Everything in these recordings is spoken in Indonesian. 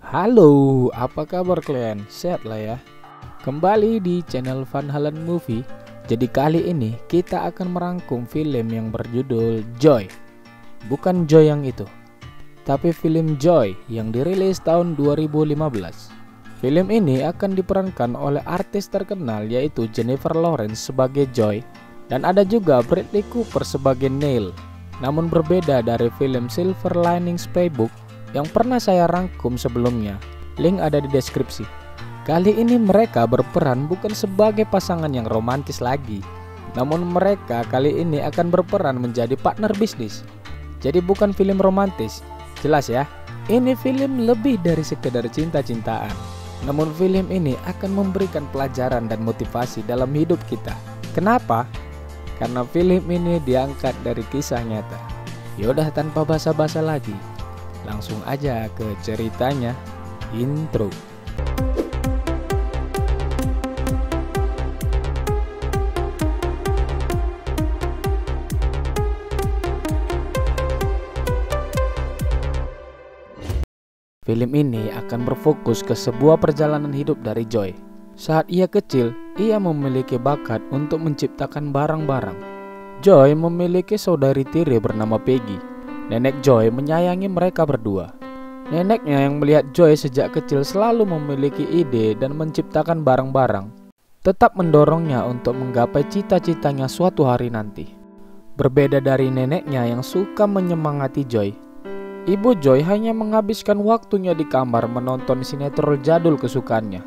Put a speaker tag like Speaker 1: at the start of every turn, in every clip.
Speaker 1: Halo, apa kabar kalian? Sehat lah ya. Kembali di channel Van Halen Movie. Jadi kali ini kita akan merangkum film yang berjudul Joy. Bukan Joy yang itu, tapi film Joy yang dirilis tahun 2015. Film ini akan diperankan oleh artis terkenal yaitu Jennifer Lawrence sebagai Joy, dan ada juga Bradley Cooper sebagai Neil. Namun berbeda dari film Silver Linings Playbook yang pernah saya rangkum sebelumnya, link ada di deskripsi. Kali ini mereka berperan bukan sebagai pasangan yang romantis lagi, namun mereka kali ini akan berperan menjadi partner bisnis. Jadi bukan film romantis, jelas ya. Ini film lebih dari sekedar cinta-cintaan. Namun film ini akan memberikan pelajaran dan motivasi dalam hidup kita. Kenapa? Karena film ini diangkat dari kisah nyata. Yaudah, tanpa basa-basa lagi, langsung aja ke ceritanya. Intro. Film ini akan berfokus ke sebuah perjalanan hidup dari Joy. Saat ia kecil, ia memiliki bakat untuk menciptakan barang-barang. Joy memiliki saudari tiri bernama Peggy. Nenek Joy menyayangi mereka berdua. Neneknya yang melihat Joy sejak kecil selalu memiliki ide dan menciptakan barang-barang, tetap mendorongnya untuk menggapai cita-citanya suatu hari nanti. Berbeda dari neneknya yang suka menyemangati Joy, Ibu Joy hanya menghabiskan waktunya di kamar menonton sinetron jadul kesukaannya.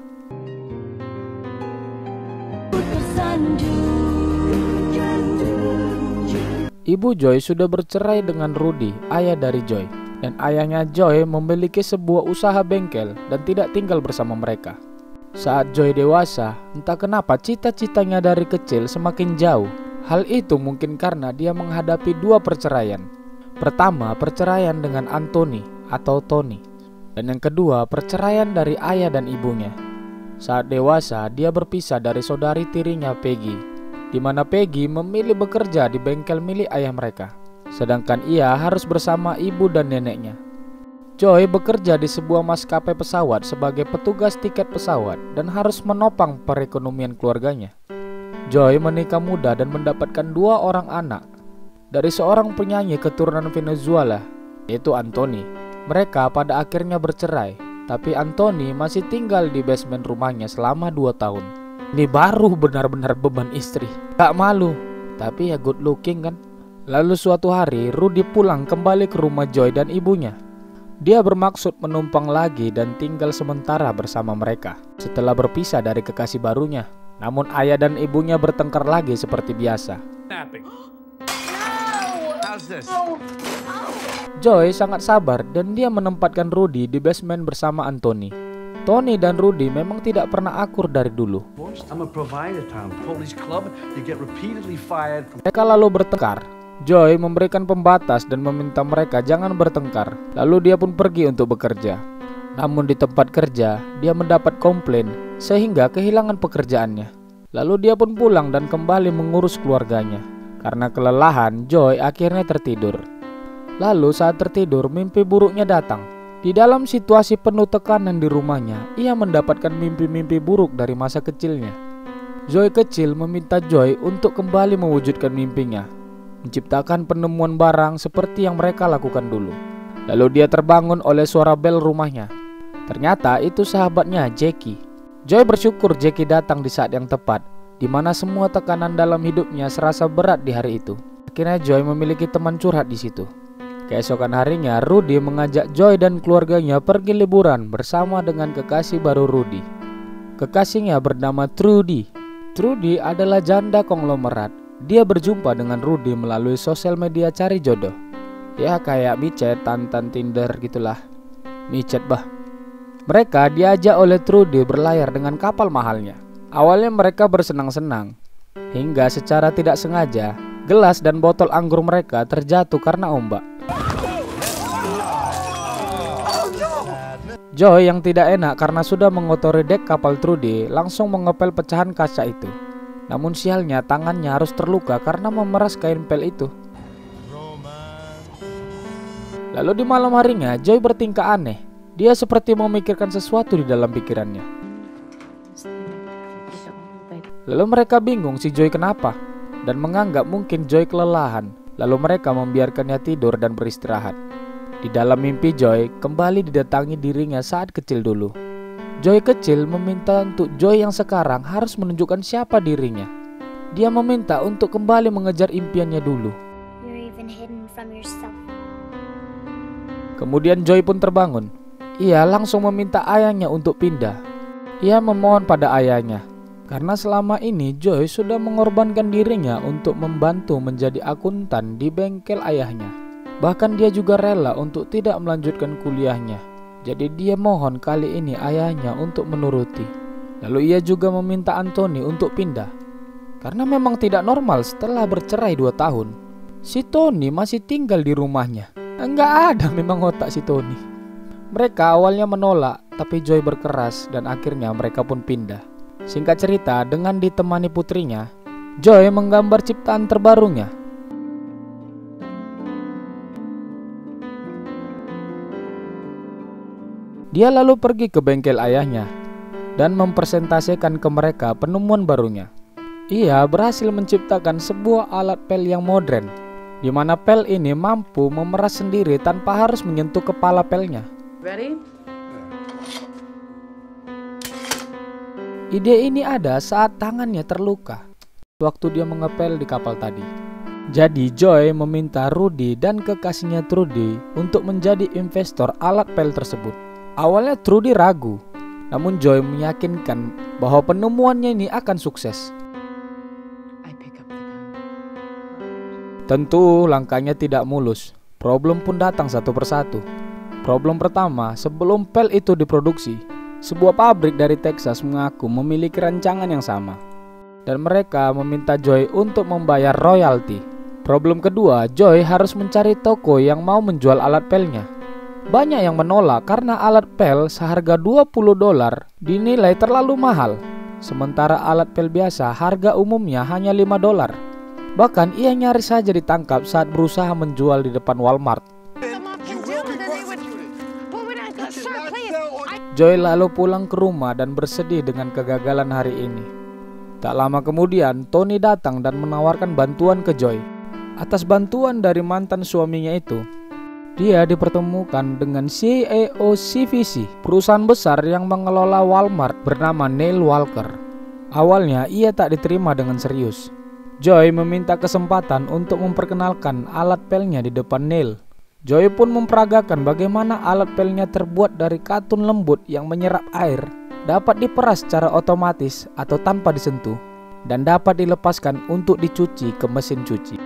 Speaker 1: Ibu Joy sudah bercerai dengan Rudy, ayah dari Joy, dan ayahnya Joy memiliki sebuah usaha bengkel dan tidak tinggal bersama mereka. Saat Joy dewasa, entah kenapa cita-citanya dari kecil semakin jauh. Hal itu mungkin karena dia menghadapi dua perceraian. Pertama, perceraian dengan Anthony atau Tony, dan yang kedua, perceraian dari ayah dan ibunya. Saat dewasa, dia berpisah dari saudari tirinya Peggy, di mana Peggy memilih bekerja di bengkel milik ayah mereka, sedangkan ia harus bersama ibu dan neneknya. Joy bekerja di sebuah maskapai pesawat sebagai petugas tiket pesawat dan harus menopang perekonomian keluarganya. Joy menikah muda dan mendapatkan dua orang anak dari seorang penyanyi keturunan Venezuela, yaitu Anthony. Mereka pada akhirnya bercerai, tapi Anthony masih tinggal di basement rumahnya selama 2 tahun. Ini baru benar-benar beban istri. Gak malu, tapi ya good looking kan. Lalu suatu hari Rudy pulang kembali ke rumah Joy dan ibunya. Dia bermaksud menumpang lagi dan tinggal sementara bersama mereka setelah berpisah dari kekasih barunya. Namun ayah dan ibunya bertengkar lagi seperti biasa. Joy sangat sabar dan dia menempatkan Rudy di basement bersama Anthony. Tony dan Rudy memang tidak pernah akur dari dulu. Mereka lalu bertengkar. Joy memberikan pembatas dan meminta mereka jangan bertengkar. Lalu dia pun pergi untuk bekerja. Namun di tempat kerja, dia mendapat komplain sehingga kehilangan pekerjaannya. Lalu dia pun pulang dan kembali mengurus keluarganya. Karena kelelahan, Joy akhirnya tertidur. Lalu saat tertidur, mimpi buruknya datang. Di dalam situasi penuh tekanan di rumahnya, ia mendapatkan mimpi-mimpi buruk dari masa kecilnya. Joy kecil meminta Joy untuk kembali mewujudkan mimpinya, menciptakan penemuan barang seperti yang mereka lakukan dulu. Lalu dia terbangun oleh suara bel rumahnya. Ternyata itu sahabatnya, Jackie. Joy bersyukur Jackie datang di saat yang tepat, di mana semua tekanan dalam hidupnya serasa berat di hari itu. Akhirnya Joy memiliki teman curhat di situ. Keesokan harinya, Rudy mengajak Joy dan keluarganya pergi liburan bersama dengan kekasih baru Rudy. Kekasihnya bernama Trudy. Trudy adalah janda konglomerat. Dia berjumpa dengan Rudy melalui sosial media cari jodoh. Ya kayak micet, Tantan, Tinder gitulah. Micet bah. Mereka diajak oleh Trudy berlayar dengan kapal mahalnya. Awalnya mereka bersenang-senang, hingga secara tidak sengaja gelas dan botol anggur mereka terjatuh karena ombak. Joy yang tidak enak karena sudah mengotori dek kapal Trudy langsung mengepel pecahan kaca itu. Namun sialnya tangannya harus terluka karena memeras kain pel itu. Lalu di malam harinya Joy bertingkah aneh. Dia seperti memikirkan sesuatu di dalam pikirannya. Lalu mereka bingung si Joy kenapa, dan menganggap mungkin Joy kelelahan. Lalu mereka membiarkannya tidur dan beristirahat. Di dalam mimpi Joy kembali didatangi dirinya saat kecil dulu. Joy kecil meminta untuk Joy yang sekarang harus menunjukkan siapa dirinya. Dia meminta untuk kembali mengejar impiannya dulu. Kemudian Joy pun terbangun. Ia langsung meminta ayahnya untuk pindah. Ia memohon pada ayahnya, karena selama ini Joy sudah mengorbankan dirinya untuk membantu menjadi akuntan di bengkel ayahnya. Bahkan dia juga rela untuk tidak melanjutkan kuliahnya. Jadi dia mohon kali ini ayahnya untuk menuruti. Lalu ia juga meminta Anthony untuk pindah, karena memang tidak normal setelah bercerai 2 tahun. Si Tony masih tinggal di rumahnya. Enggak ada memang otak si Tony. Mereka awalnya menolak, tapi Joy berkeras dan akhirnya mereka pun pindah. Singkat cerita, dengan ditemani putrinya, Joy menggambar ciptaan terbarunya. Dia lalu pergi ke bengkel ayahnya dan mempresentasikan ke mereka penemuan barunya. Ia berhasil menciptakan sebuah alat pel yang modern, di mana pel ini mampu memeras sendiri tanpa harus menyentuh kepala pelnya.
Speaker 2: Ready?
Speaker 1: Ide ini ada saat tangannya terluka waktu dia mengepel di kapal tadi. Jadi Joy meminta Rudy dan kekasihnya Trudy untuk menjadi investor alat pel tersebut. Awalnya Trudy ragu, namun Joy meyakinkan bahwa penemuannya ini akan sukses. Tentu langkahnya tidak mulus. Problem pun datang satu persatu. Problem pertama, sebelum pel itu diproduksi, sebuah pabrik dari Texas mengaku memiliki rancangan yang sama, dan mereka meminta Joy untuk membayar royalti. Problem kedua, Joy harus mencari toko yang mau menjual alat pelnya. Banyak yang menolak karena alat pel seharga $20 dinilai terlalu mahal, sementara alat pel biasa harga umumnya hanya $5. Bahkan ia nyaris saja ditangkap saat berusaha menjual di depan Walmart. Joy lalu pulang ke rumah dan bersedih dengan kegagalan hari ini. Tak lama kemudian, Tony datang dan menawarkan bantuan ke Joy. Atas bantuan dari mantan suaminya itu, dia dipertemukan dengan CEO CVC, perusahaan besar yang mengelola Walmart bernama Neil Walker. Awalnya ia tak diterima dengan serius. Joy meminta kesempatan untuk memperkenalkan alat pelnya di depan Neil. Joy pun memperagakan bagaimana alat pelnya terbuat dari katun lembut yang menyerap air, dapat diperas secara otomatis atau tanpa disentuh, dan dapat dilepaskan untuk dicuci ke mesin cuci.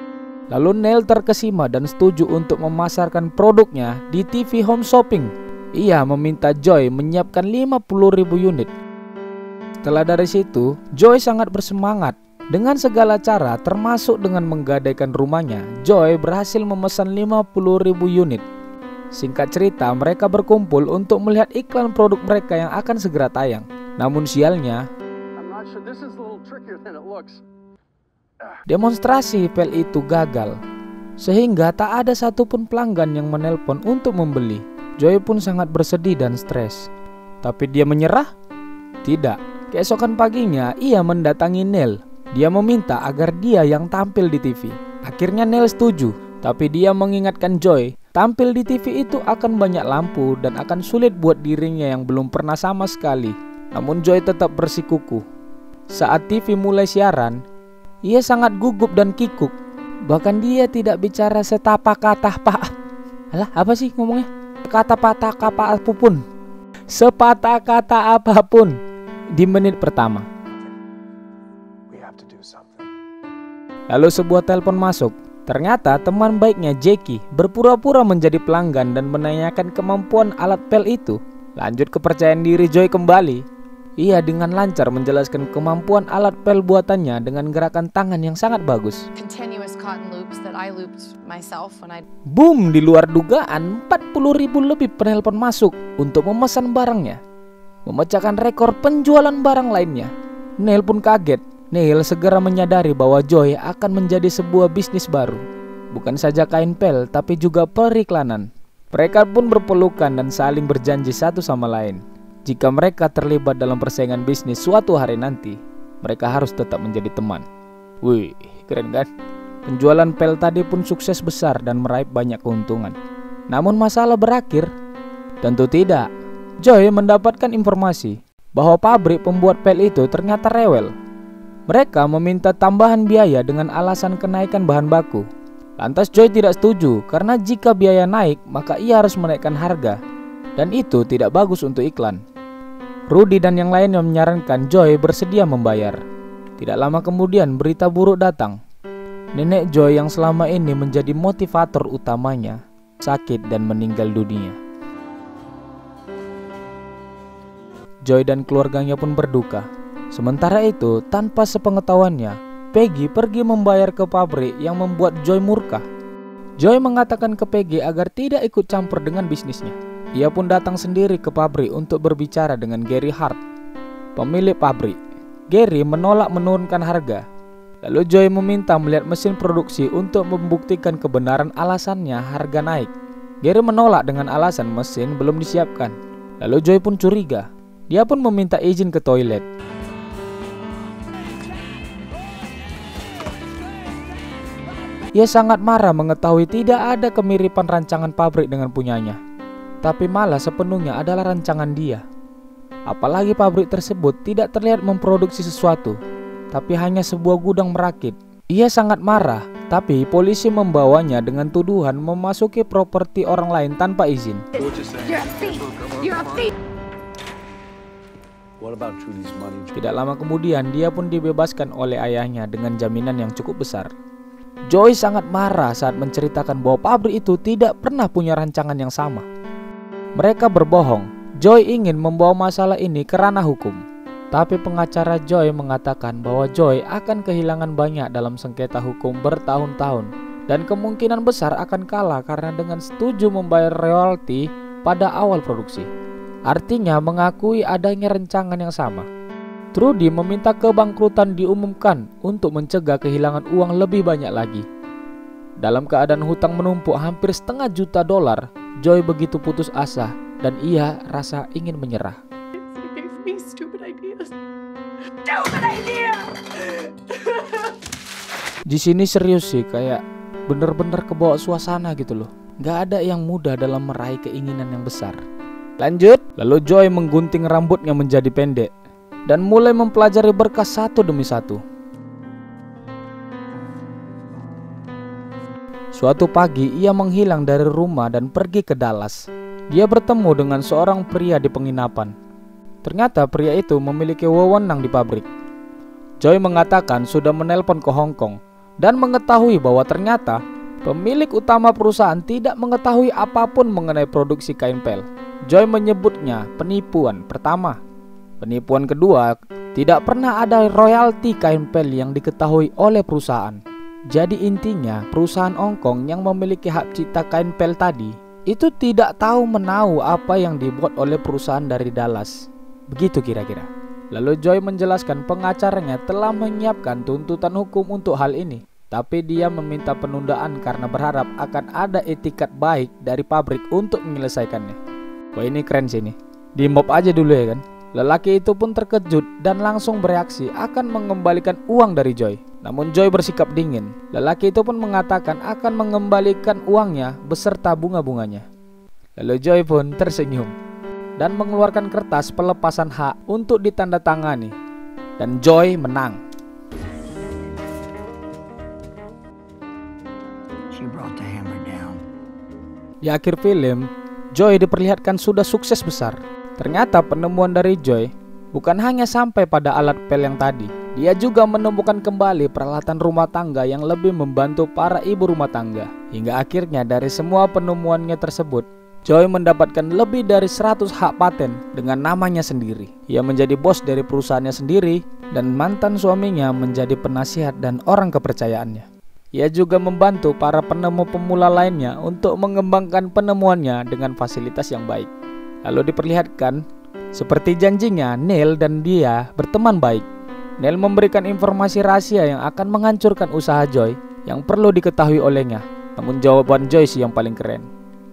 Speaker 1: Lalu Neil terkesima dan setuju untuk memasarkan produknya di TV Home Shopping. Ia meminta Joy menyiapkan 50.000 unit. Setelah dari situ, Joy sangat bersemangat. Dengan segala cara, termasuk dengan menggadaikan rumahnya, Joy berhasil memesan 50.000 unit. Singkat cerita, mereka berkumpul untuk melihat iklan produk mereka yang akan segera tayang. Namun sialnya, demonstrasi pel itu gagal, sehingga tak ada satupun pelanggan yang menelpon untuk membeli. Joy pun sangat bersedih dan stres. Tapi dia menyerah? Tidak. Keesokan paginya, ia mendatangi Neil. Dia meminta agar dia yang tampil di TV. Akhirnya Neil setuju, tapi dia mengingatkan Joy, tampil di TV itu akan banyak lampu dan akan sulit buat dirinya yang belum pernah sama sekali. Namun Joy tetap bersikukuh. Saat TV mulai siaran, ia sangat gugup dan kikuk. Bahkan dia tidak bicara setapak kata pak. Alah, apa sih ngomongnya? Kata-patah kata apapun. Sepatah kata apapun di menit pertama. Lalu sebuah telepon masuk. Ternyata teman baiknya Jackie berpura-pura menjadi pelanggan dan menanyakan kemampuan alat pel itu. Lanjut kepercayaan diri Joy kembali. Ia dengan lancar menjelaskan kemampuan alat pel buatannya dengan gerakan tangan yang sangat bagus. Boom, di luar dugaan 40.000 lebih penelpon masuk untuk memesan barangnya, memecahkan rekor penjualan barang lainnya. Neil pun kaget. Neil segera menyadari bahwa Joy akan menjadi sebuah bisnis baru. Bukan saja kain pel, tapi juga periklanan. Mereka pun berpelukan dan saling berjanji satu sama lain. Jika mereka terlibat dalam persaingan bisnis suatu hari nanti, mereka harus tetap menjadi teman. Wih, keren kan? Penjualan pel tadi pun sukses besar dan meraih banyak keuntungan. Namun masalah berakhir? Tentu tidak. Joy mendapatkan informasi bahwa pabrik pembuat pel itu ternyata rewel. Mereka meminta tambahan biaya dengan alasan kenaikan bahan baku. Lantas Joy tidak setuju karena jika biaya naik maka ia harus menaikkan harga. Dan itu tidak bagus untuk iklan. Rudy dan yang lainnya menyarankan Joy bersedia membayar. Tidak lama kemudian berita buruk datang. Nenek Joy yang selama ini menjadi motivator utamanya sakit dan meninggal dunia. Joy dan keluarganya pun berduka. Sementara itu, tanpa sepengetahuannya, Peggy pergi membayar ke pabrik yang membuat Joy murka. Joy mengatakan ke Peggy agar tidak ikut campur dengan bisnisnya. Ia pun datang sendiri ke pabrik untuk berbicara dengan Gary Hart, pemilik pabrik. Gary menolak menurunkan harga. Lalu Joy meminta melihat mesin produksi untuk membuktikan kebenaran alasannya harga naik. Gary menolak dengan alasan mesin belum disiapkan. Lalu Joy pun curiga. Dia pun meminta izin ke toilet. Ia sangat marah mengetahui tidak ada kemiripan rancangan pabrik dengan punyanya. Tapi malah sepenuhnya adalah rancangan dia. Apalagi pabrik tersebut tidak terlihat memproduksi sesuatu, tapi hanya sebuah gudang merakit. Ia sangat marah, tapi polisi membawanya dengan tuduhan memasuki properti orang lain tanpa izin. Tidak lama kemudian dia pun dibebaskan oleh ayahnya dengan jaminan yang cukup besar. Joy sangat marah saat menceritakan bahwa pabrik itu tidak pernah punya rancangan yang sama. Mereka berbohong. Joy ingin membawa masalah ini ke ranah hukum. Tapi pengacara Joy mengatakan bahwa Joy akan kehilangan banyak dalam sengketa hukum bertahun-tahun. Dan kemungkinan besar akan kalah karena dengan setuju membayar royalti pada awal produksi. Artinya mengakui adanya rancangan yang sama. Trudy meminta kebangkrutan diumumkan untuk mencegah kehilangan uang lebih banyak lagi. Dalam keadaan hutang menumpuk hampir $500 juta, Joy begitu putus asa dan ia rasa ingin menyerah. Di sini serius sih, kayak bener-bener kebawa suasana gitu loh. Gak ada yang mudah dalam meraih keinginan yang besar. Lanjut, lalu Joy menggunting rambutnya menjadi pendek dan mulai mempelajari berkas satu demi satu. Suatu pagi ia menghilang dari rumah dan pergi ke Dallas. Dia bertemu dengan seorang pria di penginapan. Ternyata pria itu memiliki wewenang di pabrik. Joy mengatakan sudah menelpon ke Hong Kong dan mengetahui bahwa ternyata pemilik utama perusahaan tidak mengetahui apapun mengenai produksi kain pel. Joy menyebutnya penipuan pertama. Penipuan kedua, tidak pernah ada royalti kain pel yang diketahui oleh perusahaan. Jadi intinya perusahaan Hong Kong yang memiliki hak cipta kain pel tadi itu tidak tahu menahu apa yang dibuat oleh perusahaan dari Dallas. Begitu kira-kira. Lalu Joy menjelaskan pengacaranya telah menyiapkan tuntutan hukum untuk hal ini. Tapi dia meminta penundaan karena berharap akan ada etikat baik dari pabrik untuk menyelesaikannya. Wah, ini keren sih nih. Di mob aja dulu ya kan. Lelaki itu pun terkejut dan langsung bereaksi akan mengembalikan uang dari Joy. Namun Joy bersikap dingin. Lelaki itu pun mengatakan akan mengembalikan uangnya beserta bunga-bunganya. Lalu Joy pun tersenyum dan mengeluarkan kertas pelepasan hak untuk ditandatangani. Dan Joy menang. Di akhir film, Joy diperlihatkan sudah sukses besar. Ternyata penemuan dari Joy bukan hanya sampai pada alat pel yang tadi. Dia juga menemukan kembali peralatan rumah tangga yang lebih membantu para ibu rumah tangga. Hingga akhirnya dari semua penemuannya tersebut, Joy mendapatkan lebih dari 100 hak paten dengan namanya sendiri. Ia menjadi bos dari perusahaannya sendiri dan mantan suaminya menjadi penasihat dan orang kepercayaannya. Ia juga membantu para penemu pemula lainnya untuk mengembangkan penemuannya dengan fasilitas yang baik. Lalu diperlihatkan seperti janjinya, Neil dan dia berteman baik. Neil memberikan informasi rahasia yang akan menghancurkan usaha Joy yang perlu diketahui olehnya. Namun jawaban Joy sih yang paling keren.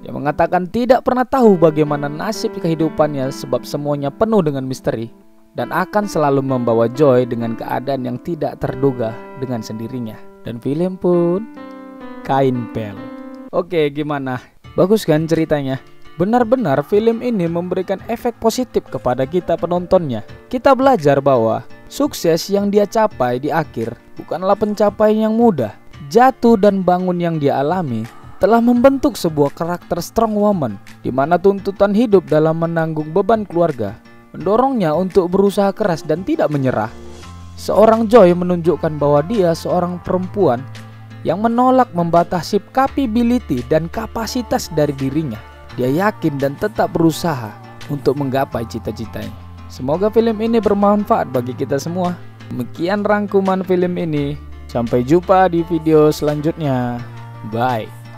Speaker 1: yang mengatakan tidak pernah tahu bagaimana nasib kehidupannya sebab semuanya penuh dengan misteri dan akan selalu membawa joy dengan keadaan yang tidak terduga dengan sendirinya. Dan film pun kain pel. Oke, gimana? Bagus kan ceritanya? Benar-benar film ini memberikan efek positif kepada kita penontonnya. Kita belajar bahwa sukses yang dia capai di akhir bukanlah pencapaian yang mudah. Jatuh dan bangun yang dia alami telah membentuk sebuah karakter strong woman, di mana tuntutan hidup dalam menanggung beban keluarga mendorongnya untuk berusaha keras dan tidak menyerah. Seorang Joy menunjukkan bahwa dia seorang perempuan yang menolak membatasi capability dan kapasitas dari dirinya. Dia yakin dan tetap berusaha untuk menggapai cita-citanya. Semoga film ini bermanfaat bagi kita semua. Demikian rangkuman film ini. Sampai jumpa di video selanjutnya. Bye.